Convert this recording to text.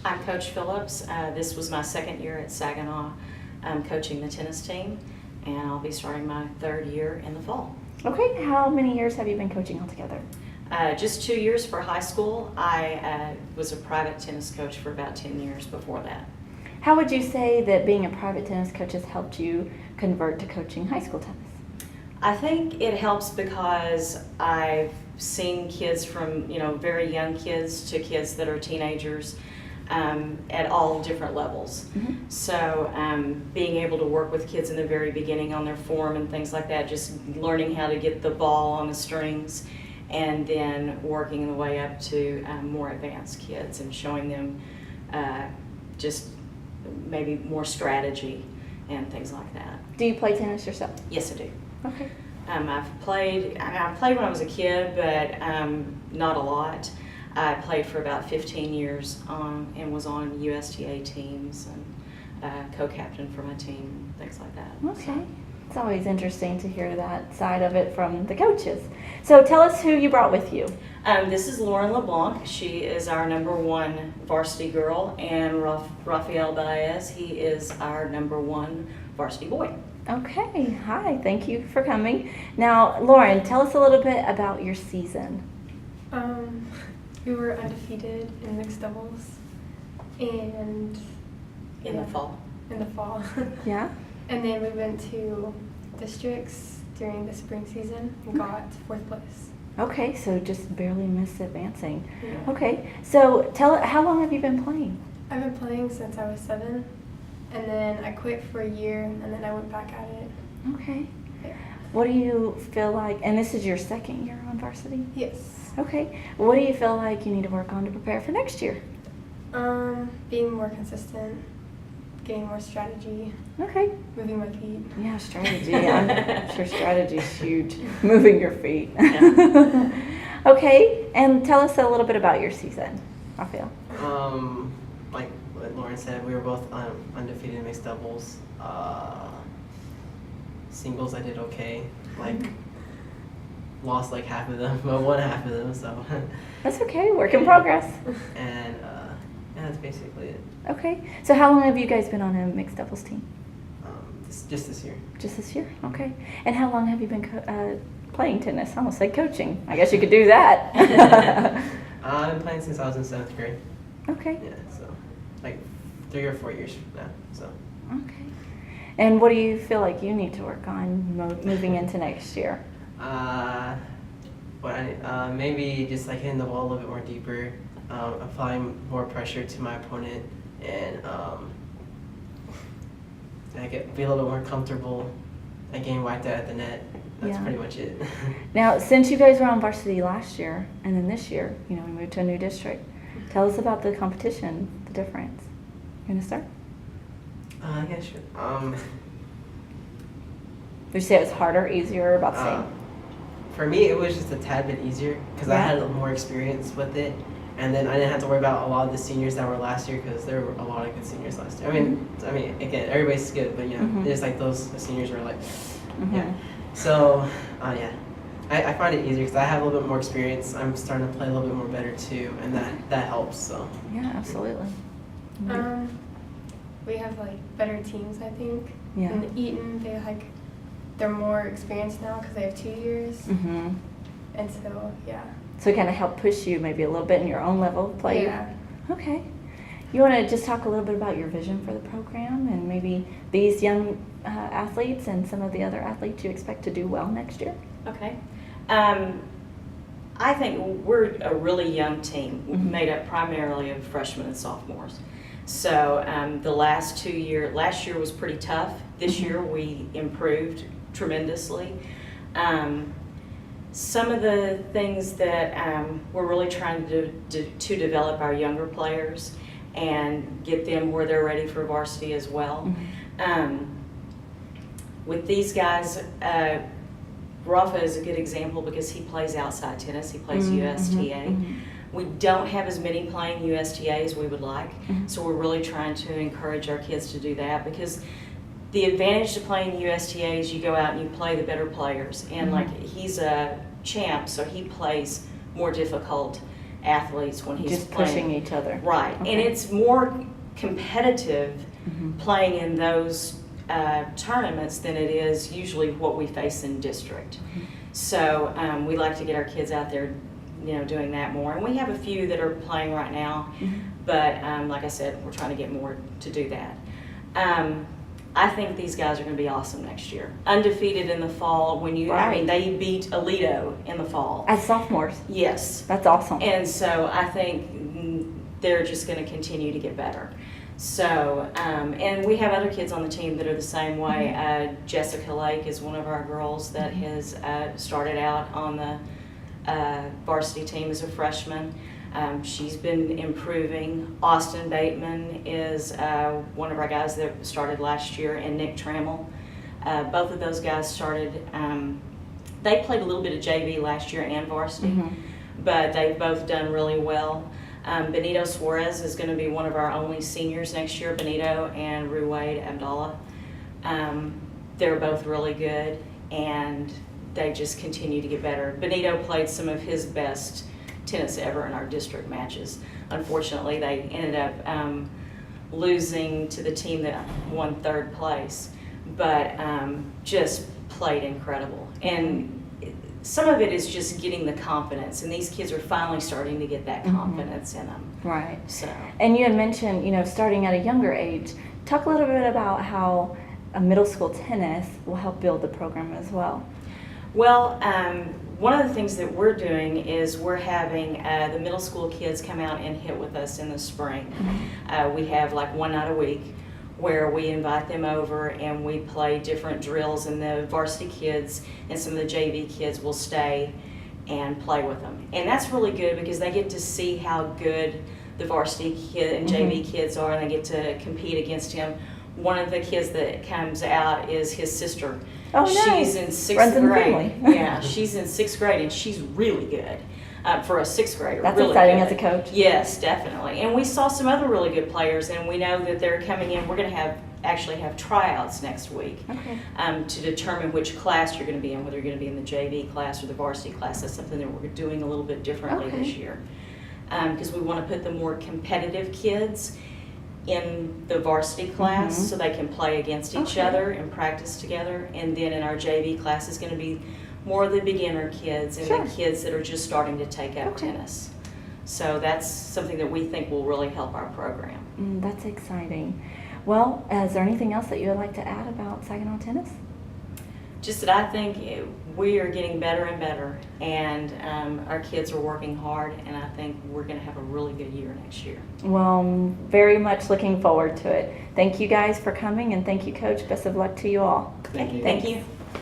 I'm Coach Phillips. This was my second year at Saginaw coaching the tennis team, and I'll be starting my third year in the fall. Okay, how many years have you been coaching altogether? Just 2 years for high school. I was a private tennis coach for about 10 years before that. How would you say that being a private tennis coach has helped you convert to coaching high school tennis? I think it helps because I've seen kids from, very young kids to kids that are teenagers at all different levels. Mm-hmm. So being able to work with kids in the very beginning on their form and things like that, just learning how to get the ball on the strings, and then working the way up to more advanced kids and showing them just maybe more strategy and things like that. Do you play tennis yourself? Yes, I do. Okay. I've played when I was a kid, but not a lot. I played for about 15 years and was on USTA teams and co-captain for my team, things like that. Okay. It's always interesting to hear that side of it from the coaches. So tell us who you brought with you. This is Lauren LeBlanc. She is our #1 varsity girl, and Rafael Baez, he is our #1 varsity boy. Okay, hi, thank you for coming. Now, Lauren, tell us a little bit about your season. We were undefeated in mixed doubles, and In the fall. In the fall. Yeah? And then we went to districts during the spring season and got 4th place. Okay, so just barely missed advancing. Yeah. Okay, so how long have you been playing? I've been playing since I was 7, and then I quit for a year, and then I went back at it. Okay. Yeah. What do you feel like, and this is your second year on varsity? Yes. Okay. What do you feel like you need to work on to prepare for next year? Being more consistent, getting more strategy, Okay. moving my feet. Yeah, strategy. I'm sure strategy is huge. Moving your feet. Yeah. Okay, and tell us a little bit about your season, Rafael. Like what Lauren said, we were both undefeated in mixed doubles. Singles, I did okay. Lost like half of them, but won half of them. So. That's okay. Work in progress. And that's basically it. Okay. So how long have you guys been on a mixed doubles team? Just this year. Just this year. Okay. And how long have you been playing tennis? I almost said coaching. I guess you could do that. I've been playing since I was in 7th grade. Okay. Yeah, so 3 or 4 years now. So. Okay. And what do you feel like you need to work on moving into next year? Maybe just hitting the ball a little bit more deeper, applying more pressure to my opponent, and be a little bit more comfortable at getting whacked out at the net. That's Yeah. pretty much it. Now, since you guys were on varsity last year, and then this year, we moved to a new district. Tell us about the competition, the difference. You want to start? Yeah, sure. Would you say it was harder, easier, or about the same? For me, it was just a tad bit easier because I Yeah. had a little more experience with it, and then I didn't have to worry about a lot of the seniors that were last year because there were a lot of good seniors last year. I mean, again, everybody's good, but Mhm. there's those seniors were Mhm. yeah. So, yeah, I find it easier because I have a little bit more experience. I'm starting to play a little bit more better too, and that helps. So. Yeah, absolutely. We have better teams, I think. Yeah. In Eaton, they're more experienced now because they have 2 years, Mm-hmm. and so yeah. So it kind of helped push you maybe a little bit in your own level of play. Yeah. Okay. You want to just talk a little bit about your vision for the program and maybe these young athletes and some of the other athletes you expect to do well next year? Okay. I think we're a really young team, Mhm. made up primarily of freshmen and sophomores. So the last year was pretty tough. This Mhm. year we improved tremendously. Some of the things that we're really trying to develop our younger players and get them where they're ready for varsity as well. Mhm. With these guys, Rafa is a good example because he plays outside tennis. He plays Mhm, USTA. mhm. We don't have as many playing USTA as we would like, Mhm. so we're really trying to encourage our kids to do that because the advantage to playing USTA is you go out and you play the better players, and Mhm. he's a champ, so he plays more difficult athletes when he's Just playing. pushing each other. Right, Okay. and it's more competitive Mhm. playing in those tournaments than it is usually what we face in district. Mm-hmm. So we like to get our kids out there, doing that more. And we have a few that are playing right now, Mhm. but like I said, we're trying to get more to do that. I think these guys are going to be awesome next year. Undefeated in the fall. Right. They beat Alito in the fall. As sophomores. Yes. That's awesome. And so I think they're just going to continue to get better. So, and we have other kids on the team that are the same way. Jessica Lake is one of our girls that has started out on the varsity team as a freshman. She's been improving. Austin Bateman is one of our guys that started last year, and Nick Trammell. Both of those guys started, they played a little bit of JV last year and varsity, but they've both done really well. Benito Suarez is going to be one of our only seniors next year, Benito and Ruwaid Abdallah. They're both really good, and they just continue to get better. Benito played some of his best tennis ever in our district matches. Unfortunately, they ended up losing to the team that won third place, but just played incredible. And some of it is just getting the confidence, and these kids are finally starting to get that confidence in them. Right. So, And you had mentioned, starting at a younger age. Talk a little bit about how a middle school tennis will help build the program as well. well, one of the things that we're doing is we're having the middle school kids come out and hit with us in the spring. We have like one night a week where we invite them over and we play different drills, and the varsity kids and some of the JV kids will stay and play with them. And that's really good because they get to see how good the varsity kid and JV kids are, and they get to compete against him. One of the kids that comes out is his sister. Oh, nice. She's in sixth Runs in the grade. family. Yeah, she's in sixth grade, and she's really good for a sixth grader. That's really exciting good. as a coach. Yes, definitely. And we saw some other really good players, and we know that they're coming in. We're going to actually have tryouts next week Okay. to determine which class you're going to be in, whether you're going to be in the JV class or the varsity class. That's something that we're doing a little bit differently Okay. this year, because we want to put the more competitive kids in the varsity class so they can play against each Okay. other and practice together. And then in our JV class is going to be more of the beginner kids and Sure. the kids that are just starting to take up Okay. tennis. So that's something that we think will really help our program. That's exciting. Well, is there anything else that you would like to add about Saginaw tennis? Just that I think we are getting better and better, and our kids are working hard, and I think we're going to have a really good year next year. Well, I'm very much looking forward to it. Thank you guys for coming, and thank you, Coach. Best of luck to you all. Thank you. Thank you.